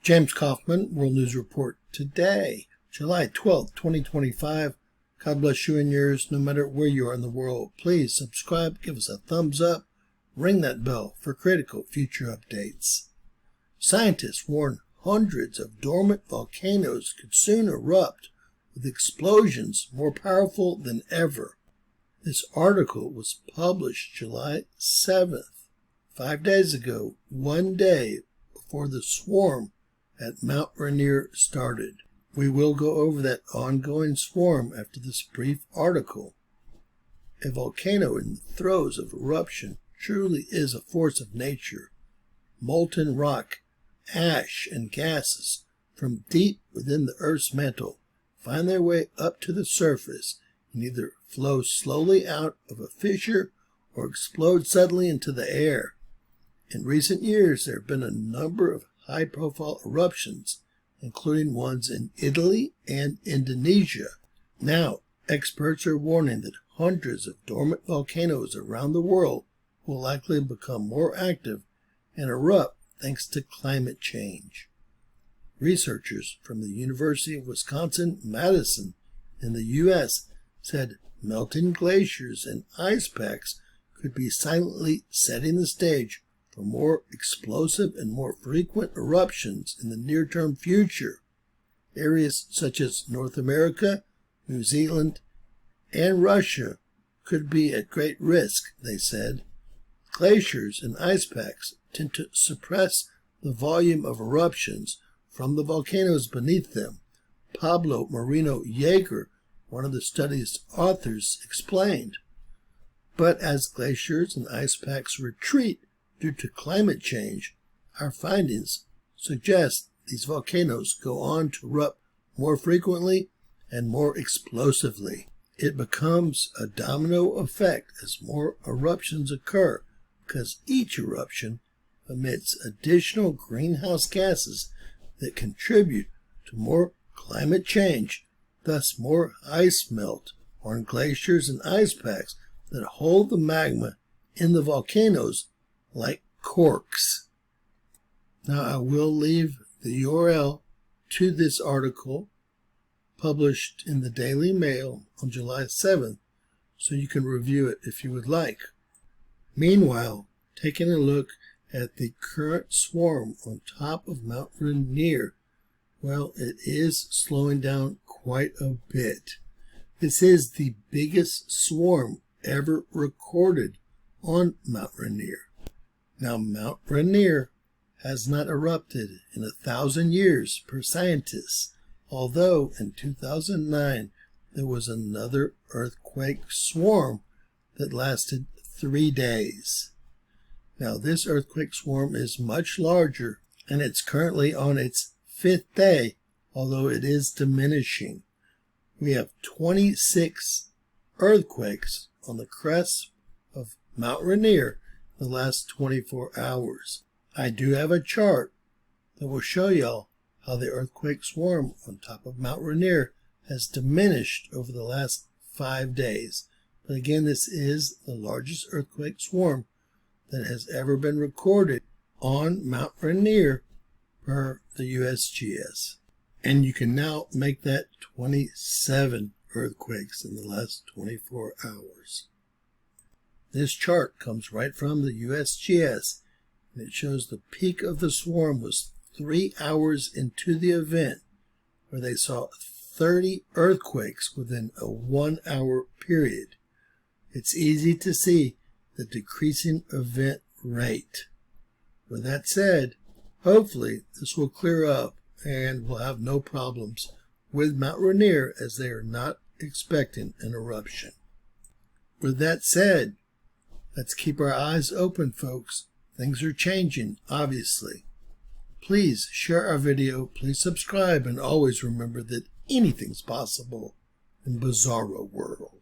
James Kaufman, World News Report today, July 12th, 2025. God bless you and yours, no matter where you are in the world. Please subscribe, give us a thumbs up, ring that bell for critical future updates. Scientists warn hundreds of dormant volcanoes could soon erupt with explosions more powerful than ever. This article was published July 7th, 5 days ago, one day before the swarm at Mount Rainier started. We will go over that ongoing swarm after this brief article. A volcano in the throes of eruption truly is a force of nature. Molten rock, ash, and gases from deep within the Earth's mantle find their way up to the surface and either flow slowly out of a fissure or explode suddenly into the air. In recent years, there have been a number of high-profile eruptions, including ones in Italy and Indonesia. Now, experts are warning that hundreds of dormant volcanoes around the world will likely become more active and erupt thanks to climate change. Researchers from the University of Wisconsin-Madison in the U.S. said melting glaciers and ice packs could be silently setting the stage for more explosive and more frequent eruptions in the near-term future. Areas such as North America, New Zealand, and Russia could be at great risk, they said. Glaciers and ice packs tend to suppress the volume of eruptions from the volcanoes beneath them. Pablo Moreno Yeager, one of the study's authors, explained. But as glaciers and ice packs retreat due to climate change, our findings suggest these volcanoes go on to erupt more frequently and more explosively. It becomes a domino effect as more eruptions occur because each eruption emits additional greenhouse gases that contribute to more climate change, thus more ice melt on glaciers and ice packs that hold the magma in the volcanoes like corks. Now I will leave the URL to this article published in the Daily Mail on July 7th so you can review it if you would like. Meanwhile, taking a look at the current swarm on top of Mount Rainier, well, it is slowing down quite a bit. This is the biggest swarm ever recorded on Mount Rainier. Now, Mount Rainier has not erupted in 1,000 years per scientists, although in 2009 there was another earthquake swarm that lasted 3 days. Now, this earthquake swarm is much larger, and it's currently on its 5th day, although it is diminishing. We have 26 earthquakes on the crest of Mount Rainier the last 24 hours. I do have a chart that will show y'all how the earthquake swarm on top of Mount Rainier has diminished over the last 5 days. But again, this is the largest earthquake swarm that has ever been recorded on Mount Rainier per the USGS. And you can now make that 27 earthquakes in the last 24 hours. This chart comes right from the USGS, and it shows the peak of the swarm was 3 hours into the event, where they saw 30 earthquakes within a 1 hour period. It's easy to see the decreasing event rate. With that said, hopefully this will clear up and we'll have no problems with Mount Rainier as they are not expecting an eruption. With that said, let's keep our eyes open, folks. Things are changing, obviously. Please share our video, please subscribe, and always remember that anything's possible in Bizarro World.